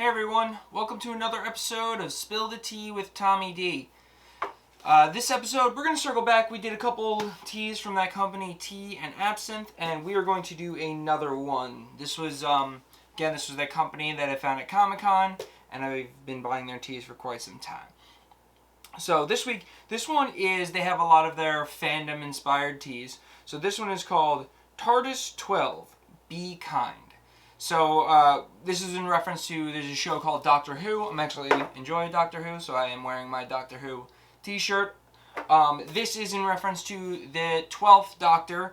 Hey everyone, welcome to another episode of Spill the Tea with Tommy D. This episode, we're going to circle back. We did a couple teas from that company, Tea and Absinthe, and we are going to do another one. This was, again, this was that company that I found at Comic-Con, and I've been buying their teas for quite some time. So this week, this one is, they have a lot of their fandom-inspired teas. So this one is called TARDIS 12, Be Kind. So, this is in reference to, there's a show called Doctor Who. I'm actually enjoying Doctor Who, so I am wearing my Doctor Who t-shirt. This is in reference to the 12th Doctor.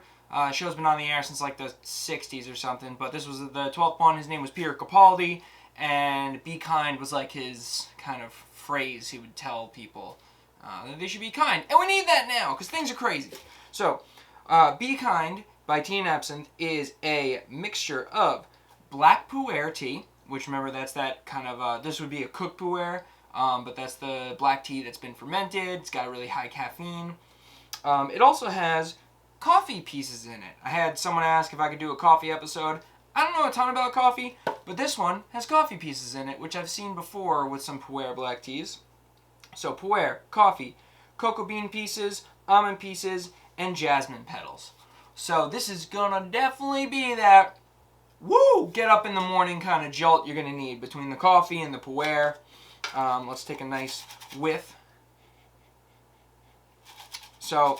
Show's been on the air since like the 60s or something, but this was the 12th one. His name was Peter Capaldi, and be kind was like his kind of phrase he would tell people that they should be kind. And we need that now, because things are crazy. So, Be Kind by Tea and Absinthe is a mixture of black puerh tea, which remember that's that kind of, this would be a cooked puerh, but that's the black tea that's been fermented. It's got a really high caffeine. It also has coffee pieces in it. I had someone ask if I could do a coffee episode. I don't know a ton about coffee, but this one has coffee pieces in it, which I've seen before with some puerh black teas. So puerh, coffee, cocoa bean pieces, almond pieces, and jasmine petals. So this is gonna definitely be that woo! Get up in the morning kind of jolt you're going to need between the coffee and the puerh. Let's take a nice whiff. So,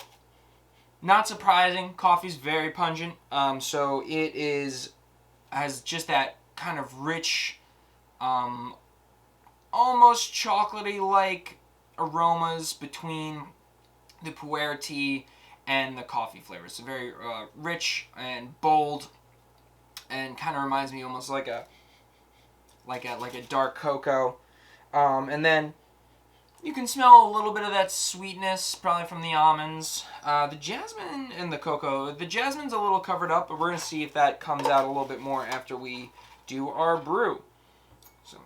not surprising, coffee's very pungent. So it has just that kind of rich, almost chocolatey-like aromas between the puerh tea and the coffee flavors. So very rich and bold. And kind of reminds me almost like a dark cocoa, and then you can smell a little bit of that sweetness, probably from the almonds. The jasmine and the cocoa. The jasmine's a little covered up, but we're gonna see if that comes out a little bit more after we do our brew. So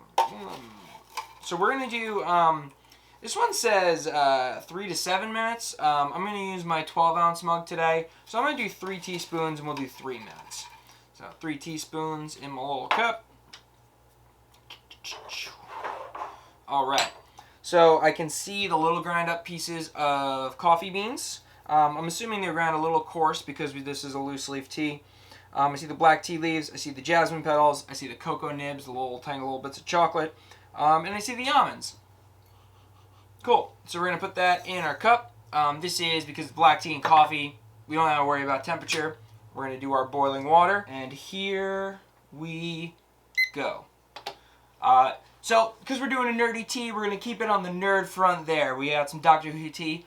we're gonna do. This one says 3 to 7 minutes. I'm gonna use my 12-ounce mug today, so I'm gonna do 3 teaspoons, and we'll do 3 minutes. So 3 teaspoons in my little cup. Alright, so I can see the little ground up pieces of coffee beans. I'm assuming they're ground a little coarse because this is a loose leaf tea. I see the black tea leaves, I see the jasmine petals, I see the cocoa nibs, the little tiny little bits of chocolate, and I see the almonds. Cool, so we're going to put that in our cup. This is because black tea and coffee, we don't have to worry about temperature. We're going to do our boiling water, and here we go. So, because we're doing a nerdy tea, we're going to keep it on the nerd front there. We got some Doctor Who tea.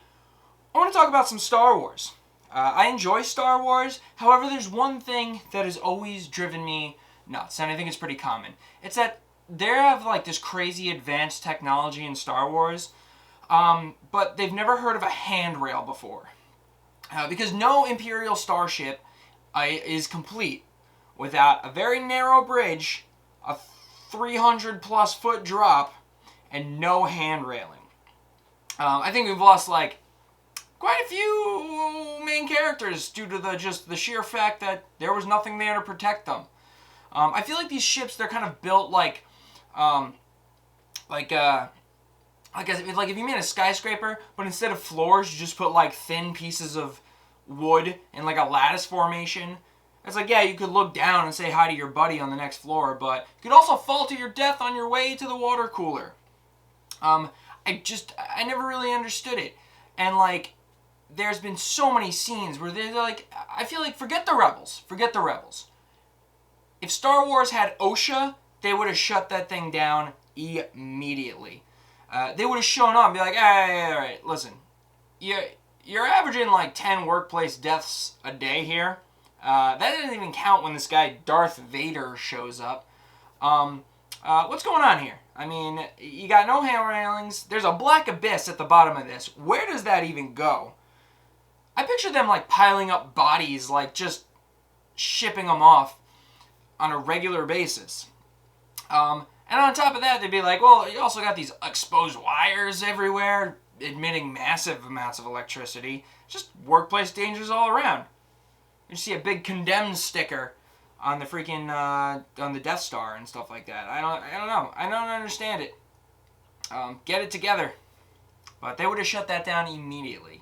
I want to talk about some Star Wars. I enjoy Star Wars, however, there's one thing that has always driven me nuts, and I think it's pretty common. It's that they have like this crazy advanced technology in Star Wars, but they've never heard of a handrail before. Because no Imperial starship is complete without a very narrow bridge, a 300 plus foot drop, and no hand railing. I think we've lost like quite a few main characters due to the sheer fact that there was nothing there to protect them. I feel like these ships, they're kind of built like if you made a skyscraper, but instead of floors, you just put like thin pieces of wood in like a lattice formation. It's like, yeah, you could look down and say hi to your buddy on the next floor, but you could also fall to your death on your way to the water cooler. I never really understood it. And like, there's been so many scenes where they're like, I feel like, forget the rebels. If Star Wars had OSHA, they would have shut that thing down immediately. They would have shown up and be like, hey, all right, listen, you're averaging like 10 workplace deaths a day here. That doesn't even count when this guy Darth Vader shows up. What's going on here? I mean, you got no hand railings. There's a black abyss at the bottom of this. Where does that even go? I picture them like piling up bodies, like just shipping them off on a regular basis. And on top of that, they'd be like, well, you also got these exposed wires everywhere, emitting massive amounts of electricity. Just workplace dangers all around. You see a big condemned sticker on the freaking on the Death Star and stuff like that. I don't know. I don't understand it. Get it together. But they would have shut that down immediately.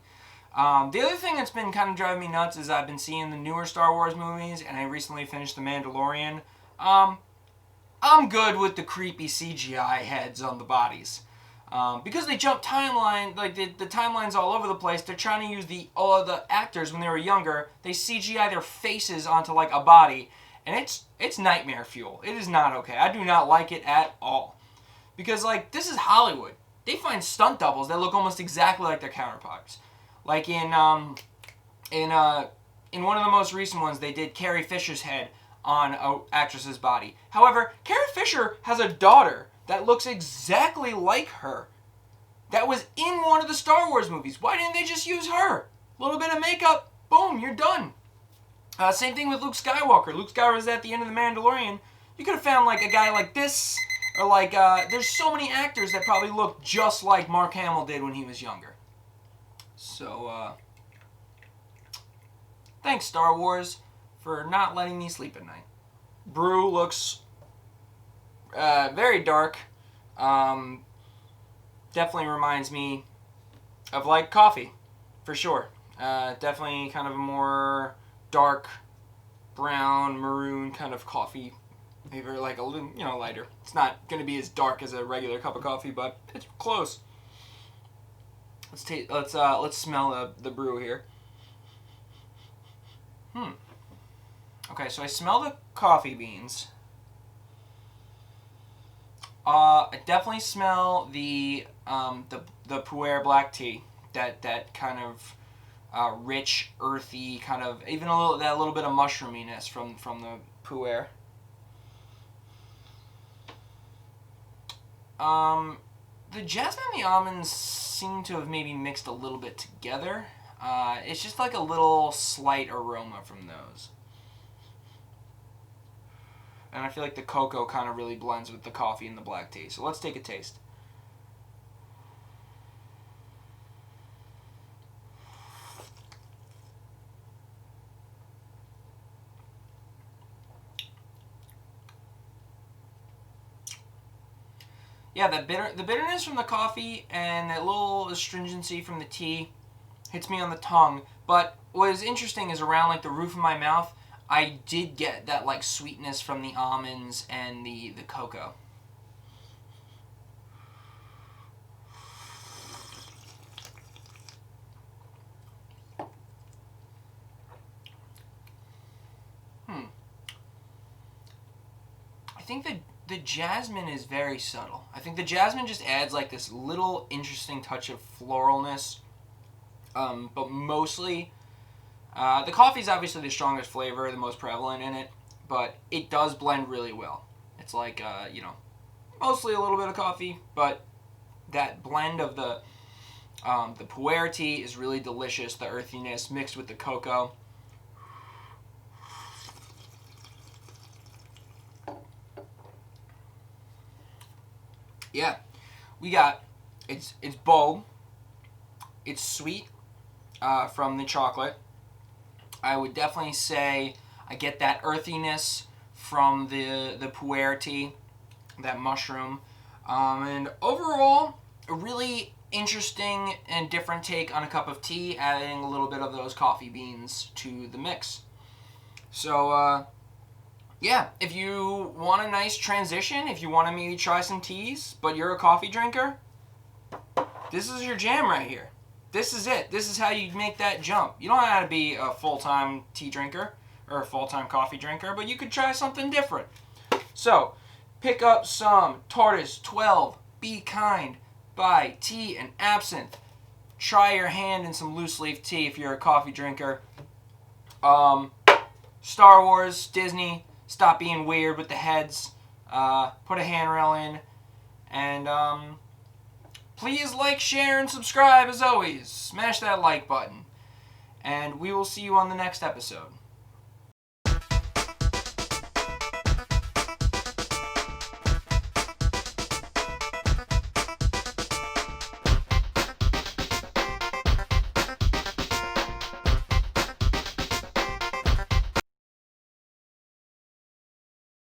The other thing that's been kind of driving me nuts is I've been seeing the newer Star Wars movies, and I recently finished The Mandalorian. I'm good with the creepy CGI heads on the bodies. Because they jump timeline, like the timeline's all over the place. They're trying to use the actors when they were younger. They CGI their faces onto like a body, and it's nightmare fuel. It is not okay. I do not like it at all. Because like this is Hollywood. They find stunt doubles that look almost exactly like their counterparts. Like in one of the most recent ones, they did Carrie Fisher's head on an actress's body. However, Carrie Fisher has a daughter that looks exactly like her. That was in one of the Star Wars movies. Why didn't they just use her? A little bit of makeup, boom, you're done. Same thing with Luke Skywalker. Luke Skywalker was at the end of The Mandalorian. You could have found like a guy like this, or like, there's so many actors that probably look just like Mark Hamill did when he was younger. So, thanks Star Wars for not letting me sleep at night. Brew looks very dark. Definitely reminds me of like coffee, for sure. Definitely kind of a more dark brown, maroon kind of coffee. Maybe like a little, lighter. It's not going to be as dark as a regular cup of coffee, but it's close. Let's smell the brew here. Okay, so I smell the coffee beans. I definitely smell the puerh black tea. That kind of rich, earthy kind of, even that little bit of mushroominess from the puerh. The jasmine and the almonds seem to have maybe mixed a little bit together. It's just like a little slight aroma from those. And I feel like the cocoa kind of really blends with the coffee and the black tea. So let's take a taste. Yeah, the bitterness from the coffee and that little astringency from the tea hits me on the tongue. But what is interesting is around like the roof of my mouth, I did get that like sweetness from the almonds and the cocoa. I think the jasmine is very subtle. I think the jasmine just adds like this little interesting touch of floralness. But mostly, the coffee is obviously the strongest flavor, the most prevalent in it, but it does blend really well. It's like, mostly a little bit of coffee, but that blend of the puerh tea is really delicious, the earthiness mixed with the cocoa. Yeah, we got, it's bold, it's sweet from the chocolate. I would definitely say I get that earthiness from the puerh tea, that mushroom. And overall, a really interesting and different take on a cup of tea, adding a little bit of those coffee beans to the mix. So, yeah, if you want a nice transition, if you want to maybe try some teas, but you're a coffee drinker, this is your jam right here. This is it. This is how you make that jump. You don't have to be a full-time tea drinker or a full-time coffee drinker, but you could try something different. So, pick up some TARDIS 12, Be Kind, by Tea and Absinthe. Try your hand in some loose-leaf tea if you're a coffee drinker. Star Wars, Disney, stop being weird with the heads. Put a handrail in. And, please like, share, and subscribe as always. Smash that like button. And we will see you on the next episode.